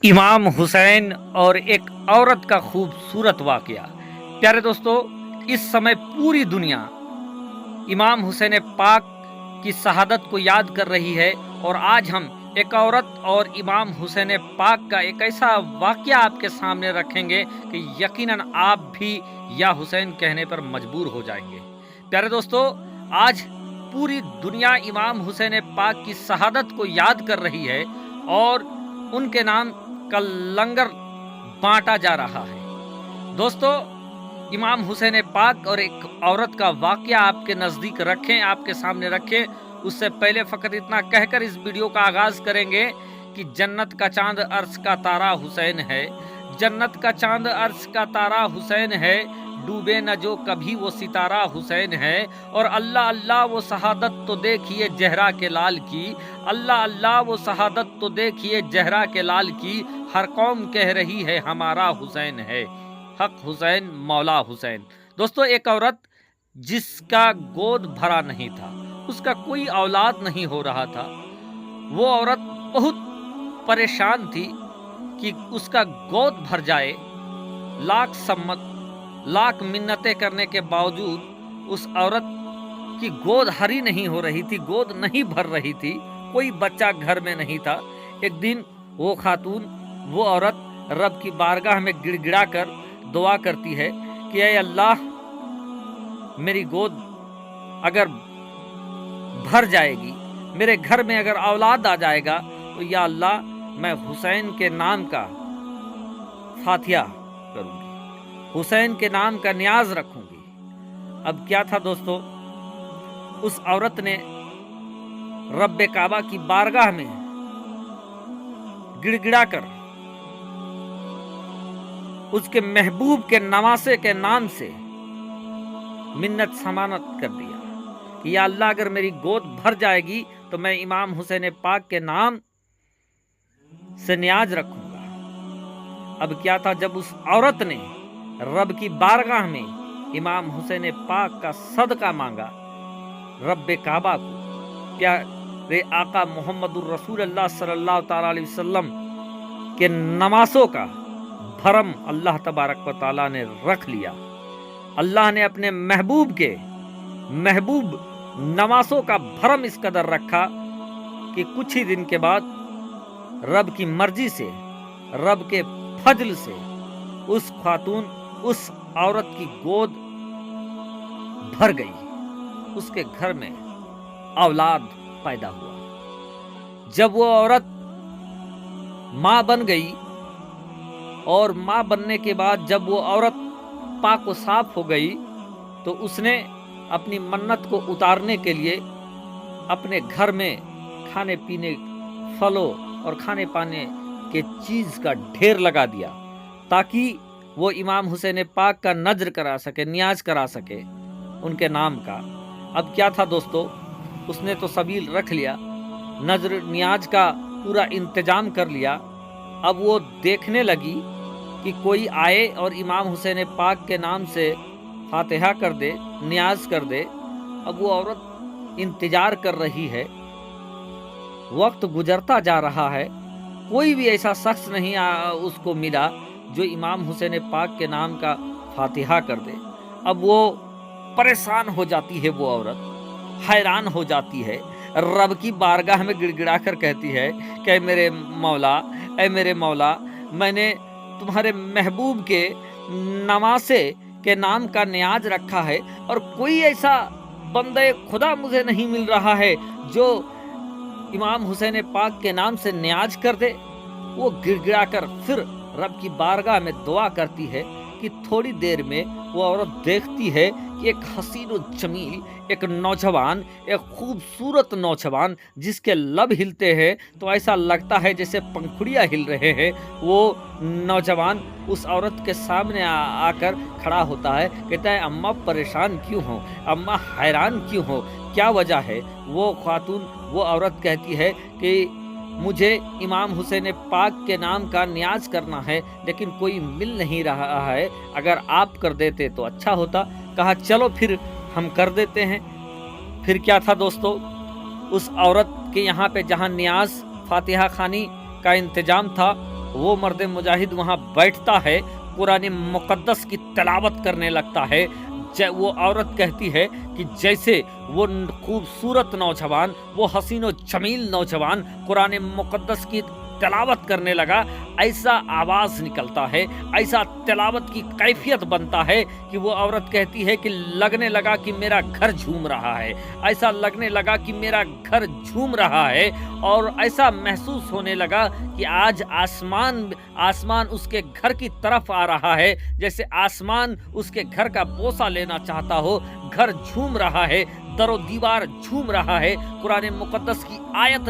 इमाम हुसैन और एक औरत का खूबसूरत वाकया। प्यारे दोस्तों, इस समय पूरी दुनिया इमाम हुसैन पाक की शहादत को याद कर रही है और आज हम एक औरत और इमाम हुसैन पाक का एक ऐसा वाकया आपके सामने रखेंगे कि यकीनन आप भी या हुसैन कहने पर मजबूर हो जाएंगे। प्यारे दोस्तों, आज पूरी दुनिया इमाम हुसैन पाक की शहादत को याद कर रही है और उनके नाम का लंगर बांटा जा रहा है। दोस्तों, इमाम हुसैन पाक और एक औरत का वाकया आपके नज़दीक रखें, आपके सामने रखें। उससे पहले फ़कत इतना कहकर इस वीडियो का आगाज़ करेंगे कि जन्नत का चांद अर्श का तारा हुसैन है, जन्नत का चांद अर्श का तारा हुसैन है, डूबे न जो कभी वो सितारा हुसैन है। और अल्लाह अल्लाह वो शहादत तो देखिए जहरा के लाल की, अल्लाह अल्लाह वो शहादत तो देखिए जहरा के लाल की, हर कौम कह रही है हमारा हुसैन है, हक हुसैन मौला हुसैन। दोस्तों, एक औरत जिसका गोद भरा नहीं था, उसका कोई औलाद नहीं हो रहा था, वो औरत बहुत परेशान थी कि उसका गोद भर जाए। लाख सम्मत लाख मिन्नतें करने के बावजूद उस औरत की गोद हरी नहीं हो रही थी, गोद नहीं भर रही थी, कोई बच्चा घर में नहीं था। एक दिन वो खातून, वो औरत रब की बारगाह में गिड़गिड़ा कर दुआ करती है कि ऐ अल्लाह, मेरी गोद अगर भर जाएगी, मेरे घर में अगर औलाद आ जाएगा तो या अल्लाह मैं हुसैन के नाम का फातिहा करूंगी, हुसैन के नाम का न्याज रखूंगी। अब क्या था दोस्तों, उस औरत ने रब्बे काबा की बारगाह में गिड़गिड़ा कर उसके महबूब के नवासे के नाम से मिन्नत समानत कर दिया कि या अल्लाह, अगर मेरी गोद भर जाएगी तो मैं इमाम हुसैन पाक के नाम से न्याज रखूंगा। अब क्या था, जब उस औरत ने रब की बारगाह में इमाम हुसैन पाक का सदका मांगा, रब्बे काबा को, प्यारे आका मोहम्मदुर रसूलुल्लाह सल्लल्लाहु तआला अलैहि वसल्लम के नमाज़ों का भरम अल्लाह तबारक व तआला ने रख लिया। अल्लाह ने अपने महबूब के महबूब नवासों का भरम इस कदर रखा कि कुछ ही दिन के बाद रब की मर्जी से, रब के फजल से उस खातून, उस औरत की गोद भर गई, उसके घर में औलाद पैदा हुआ। जब वो औरत माँ बन गई और माँ बनने के बाद जब वो औरत पाक व साफ हो गई तो उसने अपनी मन्नत को उतारने के लिए अपने घर में खाने पीने, फलों और खाने पाने के चीज़ का ढेर लगा दिया ताकि वो इमाम हुसैन पाक का नजर करा सके, न्याज करा सके उनके नाम का। अब क्या था दोस्तों, उसने तो सबील रख लिया, नजर न्याज का पूरा इंतजाम कर लिया। अब वो देखने लगी कि कोई आए और इमाम हुसैन पाक के नाम से फातिहा कर दे, न्याज कर दे। अब वो औरत इंतजार कर रही है, वक्त गुजरता जा रहा है, कोई भी ऐसा शख्स नहीं उसको मिला जो इमाम हुसैन पाक के नाम का फातिहा कर दे। अब वो परेशान हो जाती है, वो औरत हैरान हो जाती है, रब की बारगाह में गिड़गिड़ा कर कहती है कि ऐ मेरे मौला, ऐ मेरे मौला, मैंने तुम्हारे महबूब के नवासे के नाम का न्याज रखा है और कोई ऐसा बंदे खुदा मुझे नहीं मिल रहा है जो इमाम हुसैन पाक के नाम से न्याज कर दे। वो गिड़गिड़ा कर फिर रब की बारगाह में दुआ करती है कि थोड़ी देर में वो औरत देखती है कि एक हसीन और जमील, एक नौजवान, एक खूबसूरत नौजवान जिसके लब हिलते हैं तो ऐसा लगता है जैसे पंखुड़ियाँ हिल रहे हैं। वो नौजवान उस औरत के सामने आकर खड़ा होता है, कहता है अम्मा परेशान क्यों हो, अम्मा हैरान क्यों हो, क्या वजह है। वो खातून, वो औरत कहती है कि मुझे इमाम हुसैन पाक के नाम का न्याज करना है लेकिन कोई मिल नहीं रहा है, अगर आप कर देते तो अच्छा होता। कहा चलो फिर हम कर देते हैं। फिर क्या था दोस्तों, उस औरत के यहाँ पे जहाँ न्याज फातिहा खानी का इंतजाम था वो मर्द मुजाहिद वहाँ बैठता है, कुरान मुक़द्दस की तिलावत करने लगता है। वो औरत कहती है कि जैसे वो खूबसूरत नौजवान, वो हसीनो जमील नौजवान कुरान मुक़द्दस की तिलावत करने लगा, ऐसा आवाज़ निकलता है, ऐसा तिलावत की कैफियत बनता है कि वो औरत कहती है कि लगने लगा कि मेरा घर झूम रहा है, ऐसा लगने लगा कि मेरा घर झूम रहा है, और ऐसा महसूस होने लगा कि आज आसमान उसके घर की तरफ आ रहा है, जैसे आसमान उसके घर का बोसा लेना चाहता हो। घर झूम रहा है, दरो दीवार झूम रहा है, कुरान मुक़द्दस की आयत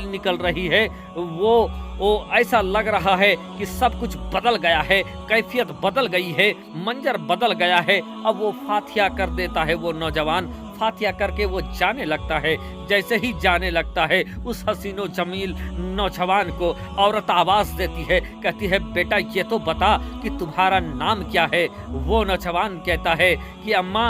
निकल रही है। वो ऐसा लग रहा है कि सब कुछ बदल गया है, कैफियत बदल गई है, मंजर बदल गया है। अब वो फातिहा कर देता है, वो नौजवान फातिहा करके वो जाने लगता है। जैसे ही जाने लगता है, उस हसीनो जमील नौजवान को औरत आवाज़ देती है, कहती है बेटा ये तो बता कि तुम्हारा नाम क्या है। वो नौजवान कहता है कि अम्मा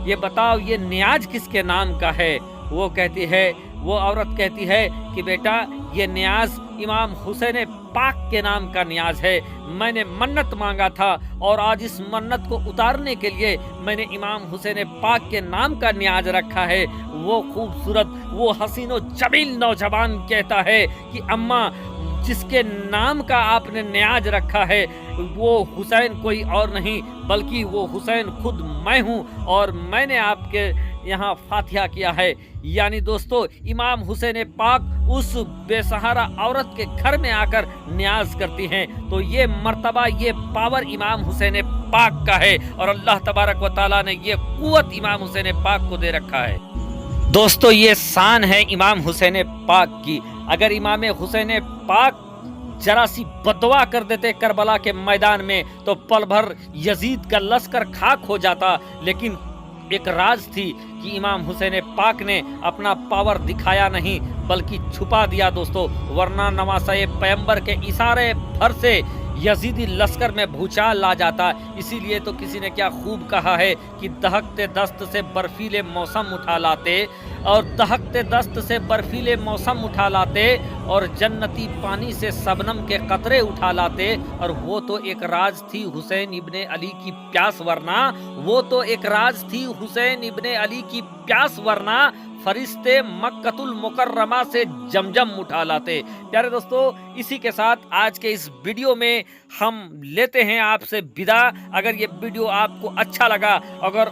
ये बताओ ये नियाज किसके नाम का है। वो औरत कहती है कि बेटा ये नियाज इमाम हुसैन पाक के नाम का नियाज है। मैंने मन्नत मांगा था और आज इस मन्नत को उतारने के लिए मैंने इमाम हुसैन पाक के नाम का नियाज रखा है। वो खूबसूरत, वो हसीनो जमील नौजवान कहता है कि अम्मा जिसके नाम का आपने नियाज रखा है वो हुसैन कोई और नहीं बल्कि वो हुसैन खुद मैं हूँ, और मैंने आपके यहाँ फातिहा किया है। यानी दोस्तों, इमाम हुसैन पाक उस बेसहारा औरत के घर में आकर न्याज करती हैं। तो ये मर्तबा, ये पावर इमाम हुसैन पाक का है, और अल्लाह तबारक व तआला ने ये कुव्वत इमाम हुसैन पाक को दे रखा है। दोस्तों, ये शान है इमाम हुसैन पाक की। अगर इमाम हुसैन पाक जरा सी बदवा कर देते करबला के मैदान में तो पल भर यजीद का लश्कर खाक हो जाता। लेकिन एक राज थी कि इमाम हुसैन पाक ने अपना पावर दिखाया नहीं बल्कि छुपा दिया दोस्तों, वरना नवासे पैगंबर के इशारे भर से यजीदी लश्कर में भूचाल ला जाता। इसीलिए तो किसी ने क्या खूब कहा है कि दहकते दस्त से बर्फीले मौसम उठा लाते, और दहकते दस्त से बर्फीले मौसम उठा लाते, और जन्नती पानी से शबनम के कतरे उठा लाते। और वो तो एक राज थी हुसैन इब्ने अली की प्यास, वरना वो तो एक राज थी हुसैन इब्ने अली की प्यास, वरना फरिश्ते मक्कतुल मुकर्रमा से जमजम उठा लाते। प्यारे दोस्तों, इसी के साथ आज के इस वीडियो में हम लेते हैं आपसे विदा। अगर ये वीडियो आपको अच्छा लगा, अगर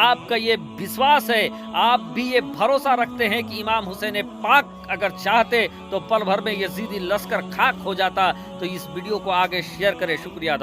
आपका ये विश्वास है, आप भी ये भरोसा रखते हैं कि इमाम हुसैन पाक अगर चाहते तो पल भर में यजीदी लश्कर खाक हो जाता, तो इस वीडियो को आगे शेयर करें। शुक्रिया।